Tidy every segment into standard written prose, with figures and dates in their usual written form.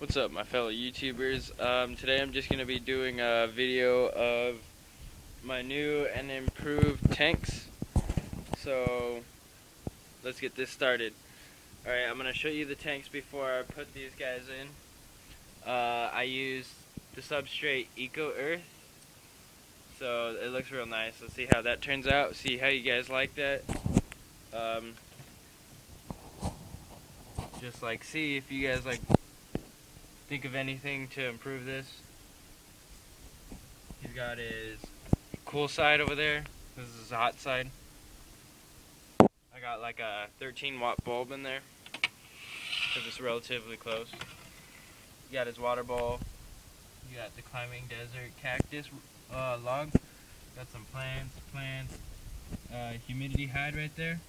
What's up, my fellow YouTubers? Today I'm just going to be doing a video of my new and improved tanks. So let's get this started. Alright, I'm going to show you the tanks before I put these guys in. I used the substrate Eco Earth, so it looks real nice. Let's see how that turns out, see how you guys like that. Just like see if you guys like think of anything to improve this. He's got his cool side over there. This is his hot side. I got like a 13-watt bulb in there because it's relatively close. You got his water bowl. You got the climbing desert cactus log. Got some plants. Humidity hide right there.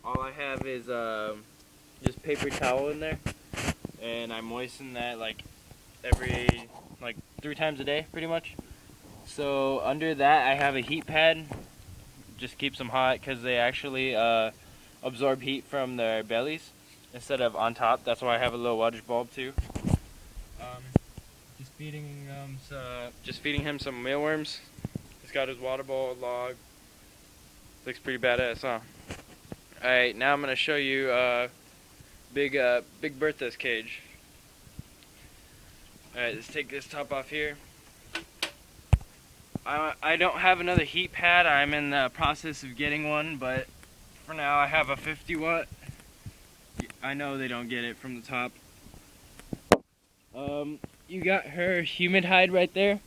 All I have is just paper towel in there, and I moisten that like every 3 times a day pretty much. So under that I have a heat pad, just keeps them hot because they actually absorb heat from their bellies instead of on top. That's why I have a little wattage bulb too. Just feeding him some mealworms. He's got his water bowl log. Looks pretty badass, huh? Alright, now I'm gonna show you Big Bertha's cage. Alright, let's take this top off here. I don't have another heat pad. I'm in the process of getting one, but for now I have a 50-watt. I know they don't get it from the top. You got her humid hide right there.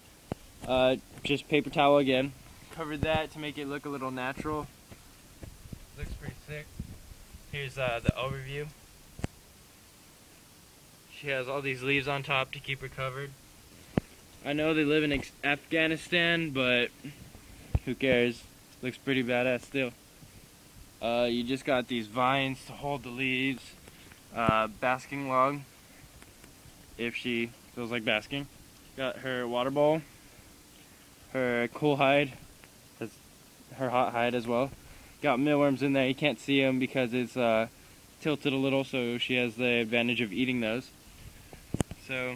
Just paper towel again. Covered that to make it look a little natural. Looks pretty sick. Here's the overview. She has all these leaves on top to keep her covered. I know they live in Afghanistan, but who cares? Looks pretty badass still. You just got these vines to hold the leaves. Basking log, if she feels like basking. Got her water bowl. Her cool hide. That's her hot hide as well. Got mealworms in there. You can't see them because it's tilted a little, so she has the advantage of eating those. So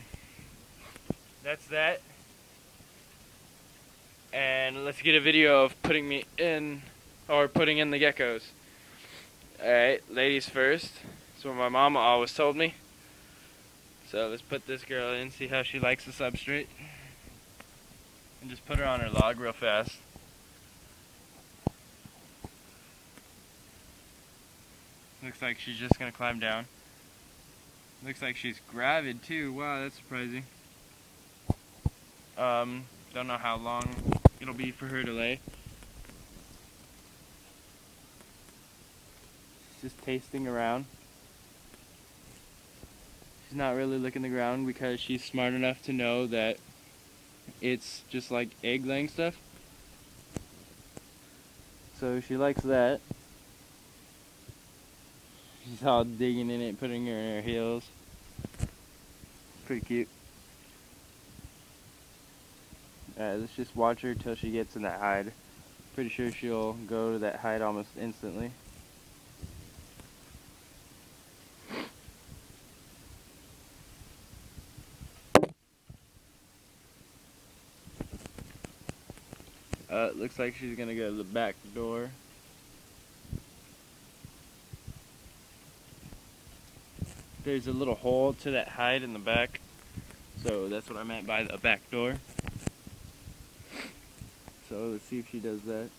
that's that. And let's get a video of putting in the geckos. Alright, ladies first. That's what my mama always told me. So let's put this girl in, see how she likes the substrate. And just put her on her log real fast. Looks like she's just gonna climb down. Looks like she's gravid too. Wow, that's surprising. Don't know how long it'll be for her to lay. She's just tasting around. She's not really licking the ground because she's smart enough to know that it's just like egg laying stuff. So she likes that. She's all digging in it, putting her in her heels. Pretty cute. Alright, let's just watch her till she gets in that hide. Pretty sure she'll go to that hide almost instantly. It looks like she's gonna go to the back door. There's a little hole to that hide in the back, so that's what I meant by the back door. So let's see if she does that.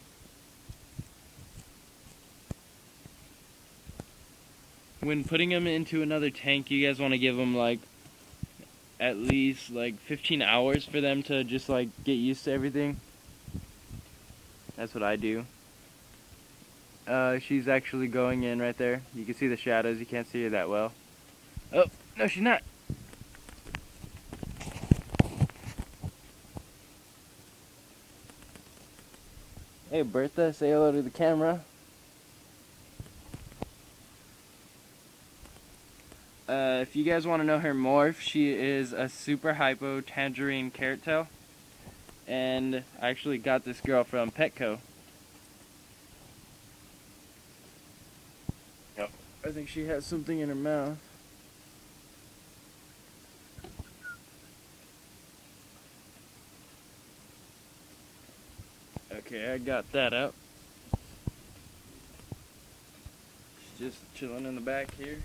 When putting them into another tank, you guys want to give them like at least like 15 hours for them to just like get used to everything. That's what I do. She's actually going in right there. You can see the shadows. You can't see her that well. Oh, no, she's not. Hey, Bertha, say hello to the camera. If you guys want to know her morph, she is a super hypo tangerine carrot tail. And I actually got this girl from Petco. Yep. I think she has something in her mouth. Okay, I got that out. Just chilling in the back here.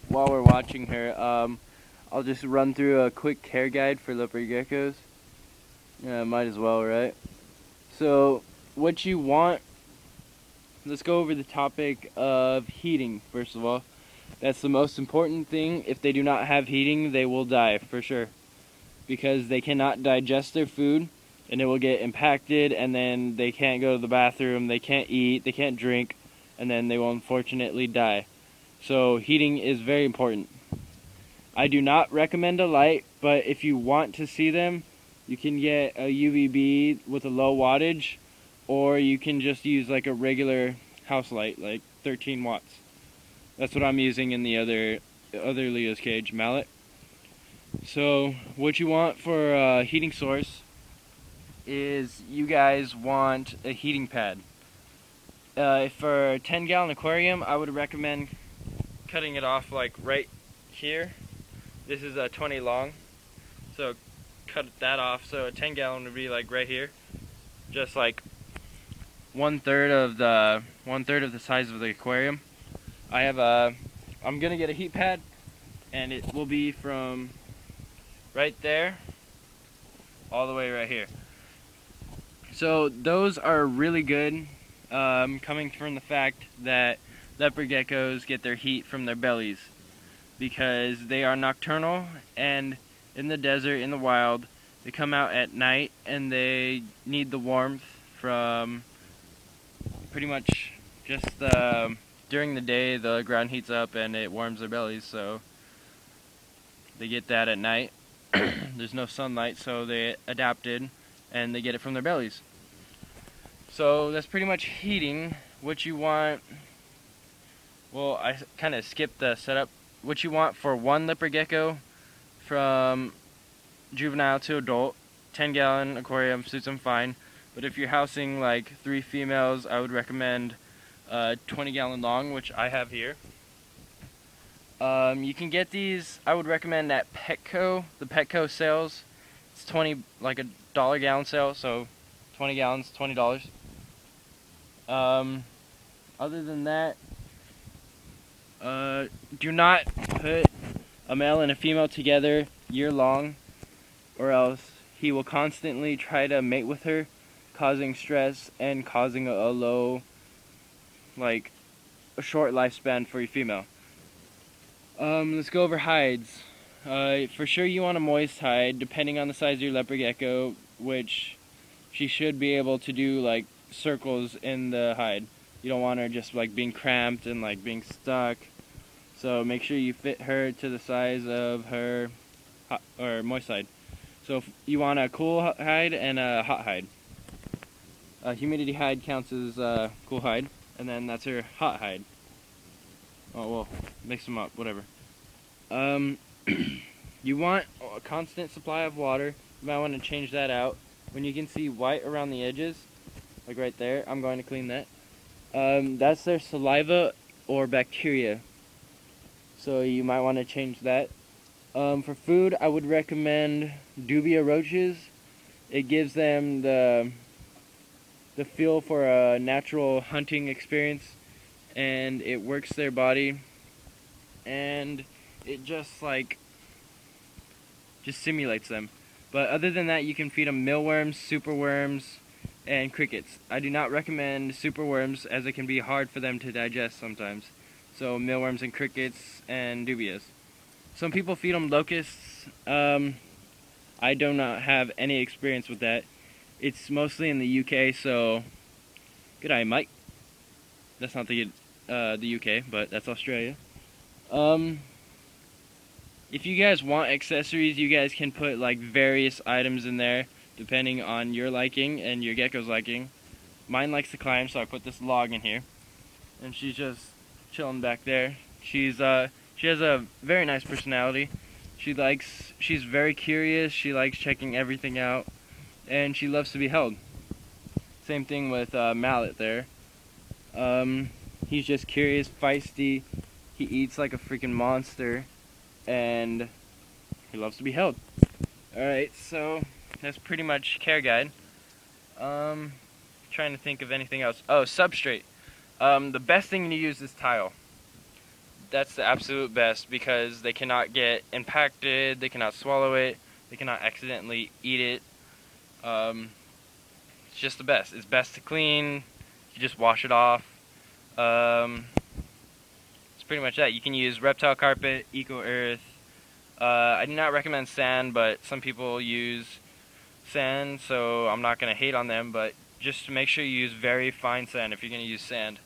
While we're watching her, I'll just run through a quick care guide for leopard geckos. Might as well, right? So, what you want, let's go over the topic of heating, first of all. That's the most important thing. If they do not have heating, they will die, for sure. Because they cannot digest their food, and it will get impacted, and then they can't go to the bathroom, they can't eat, they can't drink, and then they will unfortunately die. So heating is very important. I do not recommend a light, but if you want to see them, you can get a UVB with a low wattage, or you can just use like a regular house light, like 13 watts. That's what I'm using in the other Leo's cage, mallet. So what you want for a heating source is you guys want a heating pad. For a 10-gallon aquarium, I would recommend cutting it off like right here. This is a 20 long, so cut that off. So a 10-gallon would be like right here, just like one third of the size of the aquarium. I'm gonna get a heat pad, and it will be from right there all the way right here. So those are really good, coming from the fact that leopard geckos get their heat from their bellies, because they are nocturnal, and in the desert, in the wild, they come out at night and they need the warmth from pretty much just during the day. The ground heats up and it warms their bellies, so they get that at night. There's no sunlight, so they adapted and they get it from their bellies. So that's pretty much heating. What you want, well, I kind of skipped the setup. What you want for one leopard gecko from juvenile to adult, 10-gallon aquarium suits them fine. But if you're housing like 3 females, I would recommend 20-gallon long, which I have here. You can get these, I would recommend at Petco, the Petco sales. It's 20, like a $1 gallon sale, so 20 gallons, $20. Other than that, do not put a male and a female together year long, or else he will constantly try to mate with her, causing stress and causing a low, like a short lifespan for your female. Let's go over hides. For sure you want a moist hide, depending on the size of your leopard gecko, which she should be able to do like circles in the hide. You don't want her just like being cramped and like being stuck. So make sure you fit her to the size of her hot, or moist hide. So if you want a cool hide and a hot hide. A humidity hide counts as a cool hide, and then that's her hot hide. Oh well, mix them up, whatever. You want a constant supply of water. You might want to change that out. When you can see white around the edges, like right there, I'm going to clean that. That's their saliva or bacteria. So you might want to change that. For food, I would recommend dubia roaches. It gives them the feel for a natural hunting experience, and it works their body, and it just simulates them. But other than that, you can feed them mealworms, superworms, and crickets. I do not recommend superworms, as it can be hard for them to digest sometimes. So mealworms and crickets and dubias. Some people feed them locusts. I do not have any experience with that. It's mostly in the UK, so good eye, Mike. That's not the UK, but that's Australia. If you guys want accessories, you guys can put like various items in there, depending on your liking and your gecko's liking. Mine likes to climb, so I put this log in here, and she's just chilling back there. She has a very nice personality. She's very curious. She likes checking everything out, and she loves to be held. Same thing with Mallet there. He's just curious, feisty. He eats like a freaking monster, and he loves to be held. Alright, so that's pretty much care guide. Trying to think of anything else. Oh, substrate. The best thing to use is tile. That's the absolute best because they cannot get impacted, they cannot swallow it, they cannot accidentally eat it. It's just the best. It's best to clean. You just wash it off. It's pretty much that. You can use Reptile carpet, Eco Earth. I do not recommend sand, but some people use sand, so I'm not going to hate on them, but just to make sure you use very fine sand if you're going to use sand.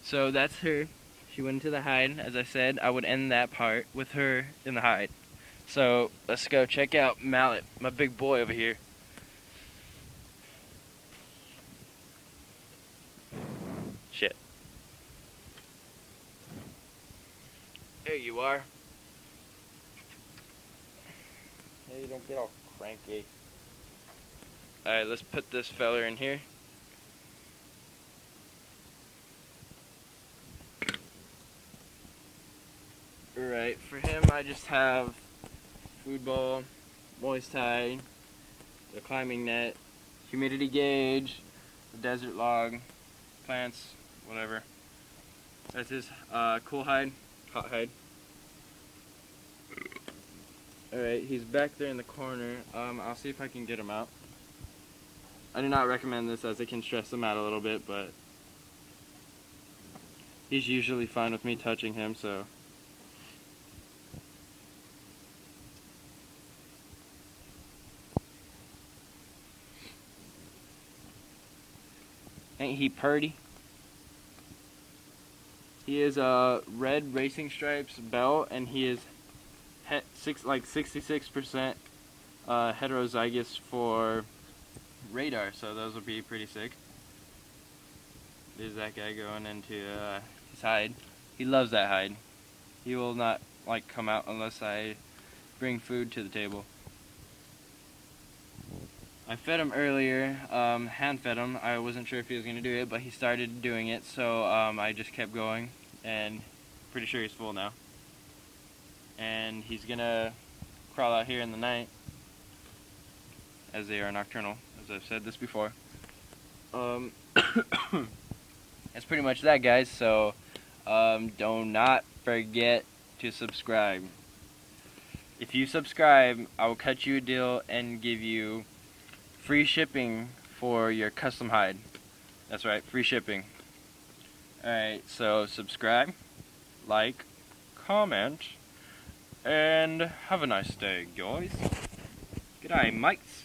So that's her. She went into the hide. As I said, I would end that part with her in the hide. So let's go check out Mallet, my big boy over here. Shit. There you are. Hey, don't get all cranky. Alright, let's put this feller in here. Alright, for him I just have food bowl, moist hide, the climbing net, humidity gauge, the desert log, plants, whatever. That's his cool hide, hot hide. Alright, he's back there in the corner. I'll see if I can get him out. I do not recommend this as it can stress him out a little bit, but he's usually fine with me touching him, so. Ain't he purty? He is a red racing stripes belt, and he is like 66% heterozygous for radar, so those would be pretty sick. There's that guy going into his hide. He loves that hide. He will not like come out unless I bring food to the table. I fed him earlier, hand fed him. I wasn't sure if he was going to do it, but he started doing it, so I just kept going, and pretty sure he's full now. And he's going to crawl out here in the night, as they are nocturnal, as I've said this before. That's pretty much that, guys, so do not forget to subscribe. If you subscribe, I will cut you a deal and give you free shipping for your custom hide. That's right, free shipping. Alright, so subscribe, like, comment, and have a nice day, guys. G'day, mates.